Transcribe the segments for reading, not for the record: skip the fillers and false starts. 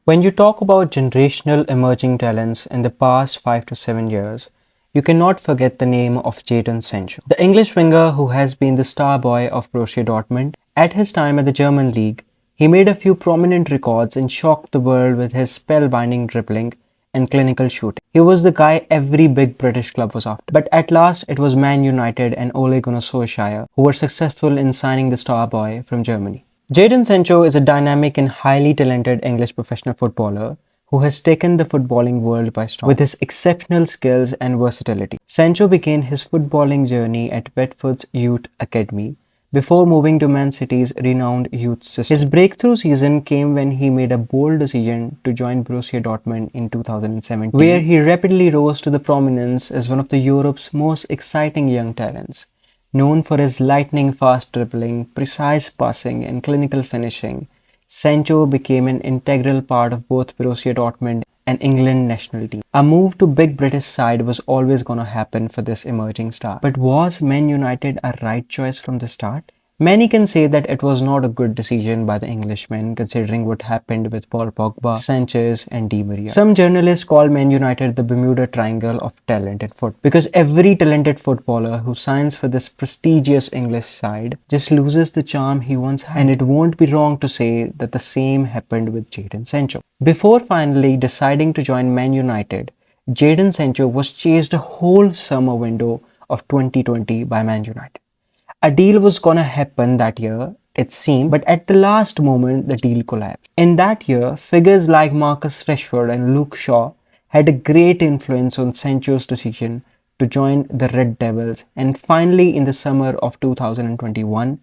When you talk about generational emerging talents in the past 5 to 7 years, you cannot forget the name of Jadon Sancho. The English winger who has been the star boy of Borussia Dortmund. At his time at the German league, he made a few prominent records and shocked the world with his spellbinding dribbling and clinical shooting. He was the guy every big British club was after. But at last, it was Man United and Ole Gunnar Solskjaer who were successful in signing the star boy from Germany. Jadon Sancho is a dynamic and highly talented English professional footballer who has taken the footballing world by storm with his exceptional skills and versatility. Sancho began his footballing journey at Watford's Youth Academy before moving to Man City's renowned youth system. His breakthrough season came when he made a bold decision to join Borussia Dortmund in 2017, where he rapidly rose to the prominence as one of the Europe's most exciting young talents. Known for his lightning fast dribbling, precise passing, and clinical finishing, Sancho became an integral part of both Borussia Dortmund and England national team. A move to big British side was always going to happen for this emerging star. But was Man United a right choice from the start? Many can say that it was not a good decision by the Englishmen considering what happened with Paul Pogba, Sanchez and Di Maria. Some journalists call Man United the Bermuda Triangle of talented football because every talented footballer who signs for this prestigious English side just loses the charm he once had. And it won't be wrong to say that the same happened with Jadon Sancho. Before finally deciding to join Man United, Jadon Sancho was chased a whole summer window of 2020 by Man United. A deal was gonna happen that year, it seemed, but at the last moment, the deal collapsed. In that year, figures like Marcus Rashford and Luke Shaw had a great influence on Sancho's decision to join the Red Devils, and finally, in the summer of 2021,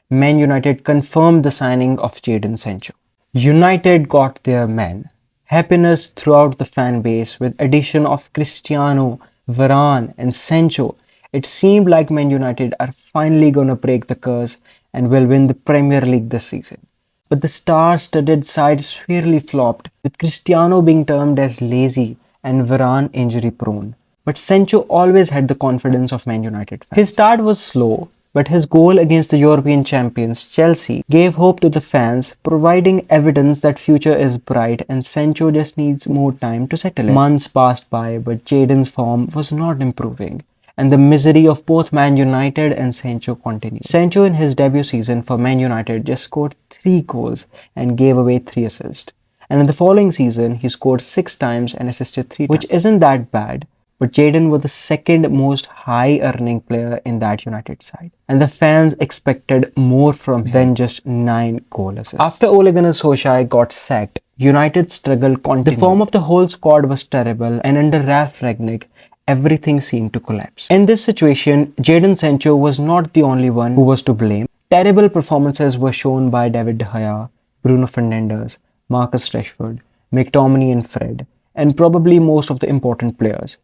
Man United confirmed the signing of Jadon Sancho. United got their man. Happiness throughout the fan base with addition of Cristiano, Varane and Sancho. It seemed like Man United are finally gonna break the curse and will win the Premier League this season. But the star-studded side severely flopped, with Cristiano being termed as lazy and Varane injury-prone. But Sancho always had the confidence of Man United fans. His start was slow, but his goal against the European champions Chelsea gave hope to the fans, providing evidence that future is bright and Sancho just needs more time to settle in. Months passed by, but Jadon's form was not improving, and the misery of both Man United and Sancho continued. Sancho in his debut season for Man United just scored 3 goals and gave away 3 assists. And in the following season, he scored 6 times and assisted 3 times, which isn't that bad. But Jadon was the second most high-earning player in that United side. And the fans expected more from him than just 9 goal assists. After Ole Gunnar Solskjaer got sacked, United's struggle continued. The form of the whole squad was terrible, and under Ralf Rangnick, everything seemed to collapse. In this situation, Jadon Sancho was not the only one who was to blame. Terrible performances were shown by David De Gea, Bruno Fernandes, Marcus Rashford, McTominay and Fred, and probably most of the important players.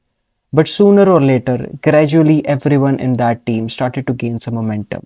But sooner or later, gradually everyone in that team started to gain some momentum.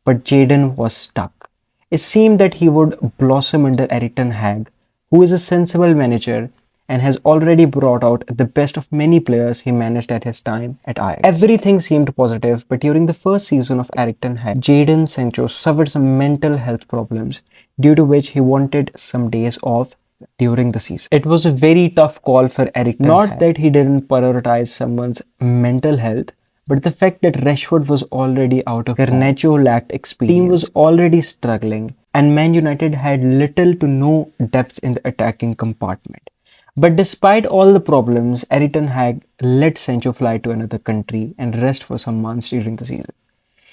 But Jadon was stuck. It seemed that he would blossom under Erik ten Hag, who is a sensible manager and has already brought out the best of many players he managed at his time at Ajax. Everything seemed positive, but during the first season of Erik ten Hag, Jadon Sancho suffered some mental health problems, due to which he wanted some days off during the season. It was a very tough call for Erik ten Hag. Not that he didn't prioritize someone's mental health, but the fact that Rashford was already out of form, Garnacho lacked experience, team was already struggling, and Man United had little to no depth in the attacking compartment. But despite all the problems, Erik ten Hag let Sancho fly to another country and rest for some months during the season.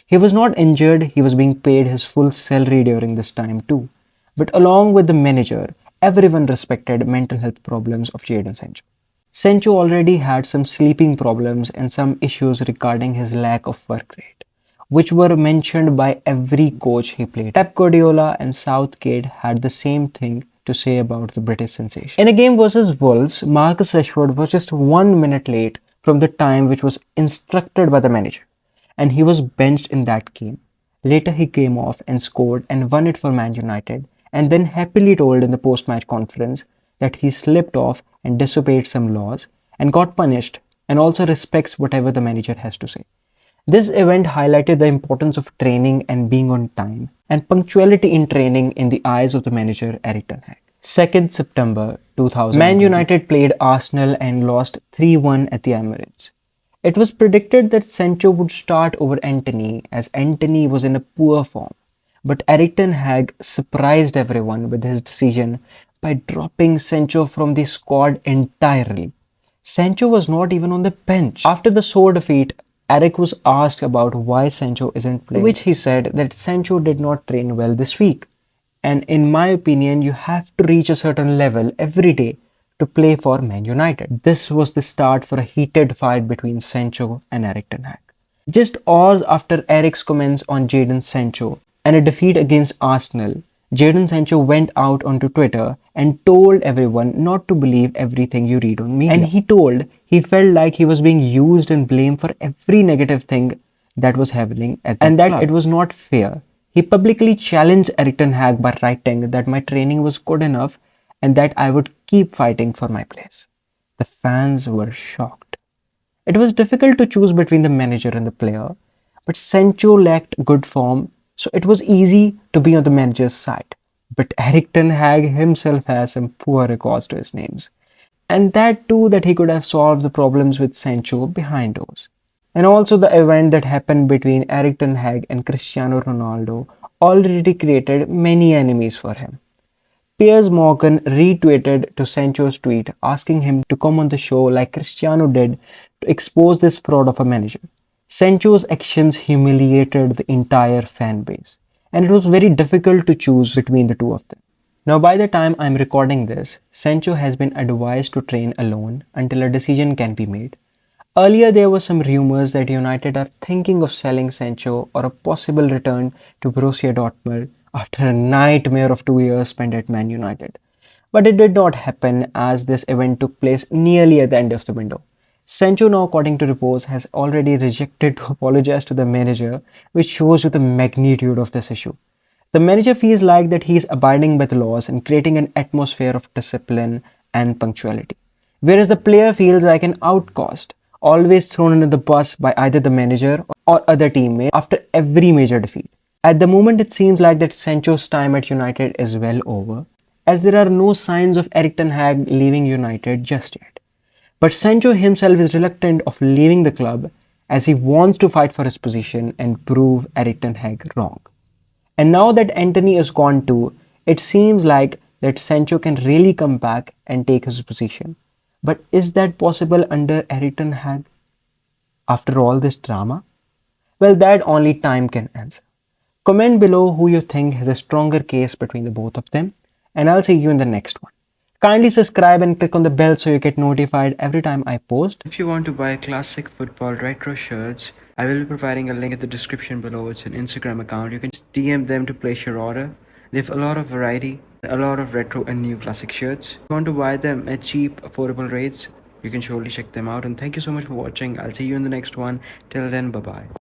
He was not injured, he was being paid his full salary during this time too. But along with the manager, everyone respected mental health problems of Jadon Sancho. Sancho already had some sleeping problems and some issues regarding his lack of work rate, which were mentioned by every coach he played. Pep Guardiola and Southgate had the same thing to say about the British sensation. In a game versus Wolves, Marcus Rashford was just 1 minute late from the time which was instructed by the manager, and he was benched in that game. Later he came off and scored and won it for Man United, and then happily told in the post-match conference that he slipped off and disobeyed some laws and got punished, and also respects whatever the manager has to say. This event highlighted the importance of training and being on time, and punctuality in training in the eyes of the manager Erik ten Hag. 2nd September 2000. Man United played Arsenal and lost 3-1 at the Emirates. It was predicted that Sancho would start over Antony as Antony was in a poor form. But Eric Ten Hag surprised everyone with his decision by dropping Sancho from the squad entirely. Sancho was not even on the bench. After the sore defeat, Eric was asked about why Sancho isn't playing, to which he said that Sancho did not train well this week. And in my opinion, you have to reach a certain level every day to play for Man United. This was the start for a heated fight between Sancho and Eric Ten Hag. Just hours after Eric's comments on Jadon Sancho and a defeat against Arsenal, Jadon Sancho went out onto Twitter and told everyone not to believe everything you read on media. And he told he felt like he was being used and blamed for every negative thing that was happening at the and that club. It was not fair. He publicly challenged Eric Ten Hag by writing that my training was good enough and that I would keep fighting for my place. The fans were shocked. It was difficult to choose between the manager and the player, but Sancho lacked good form, so it was easy to be on the manager's side. But Eric Ten Hag himself has some poor records to his names. And that too that he could have solved the problems with Sancho behind doors. And also the event that happened between Eric Ten Hag and Cristiano Ronaldo already created many enemies for him. Piers Morgan retweeted to Sancho's tweet asking him to come on the show like Cristiano did to expose this fraud of a manager. Sancho's actions humiliated the entire fan base, and it was very difficult to choose between the two of them. Now, by the time I'm recording this, Sancho has been advised to train alone until a decision can be made. Earlier, there were some rumors that United are thinking of selling Sancho or a possible return to Borussia Dortmund after a nightmare of 2 years spent at Man United. But it did not happen as this event took place nearly at the end of the window. Sancho now, according to reports, has already rejected to apologize to the manager, which shows you the magnitude of this issue. The manager feels like that he is abiding by the laws and creating an atmosphere of discipline and punctuality, whereas the player feels like an outcast, always thrown under the bus by either the manager or other teammates after every major defeat. At the moment, it seems like that Sancho's time at United is well over, as there are no signs of Eric Ten Hag leaving United just yet. But Sancho himself is reluctant of leaving the club as he wants to fight for his position and prove Eric Ten Hag wrong. And now that Antony is gone too, it seems like that Sancho can really come back and take his position. But is that possible under Eric Ten Hag? After all this drama? Well, that only time can answer. Comment below who you think has a stronger case between the both of them, and I'll see you in the next one. Kindly subscribe and click on the bell so you get notified every time I post. If you want to buy classic football retro shirts, I will be providing a link in the description below. It's an Instagram account. You can just DM them to place your order. They have a lot of variety, a lot of retro and new classic shirts. If you want to buy them at cheap, affordable rates, you can surely check them out. And thank you so much for watching. I'll see you in the next one. Till then, bye-bye.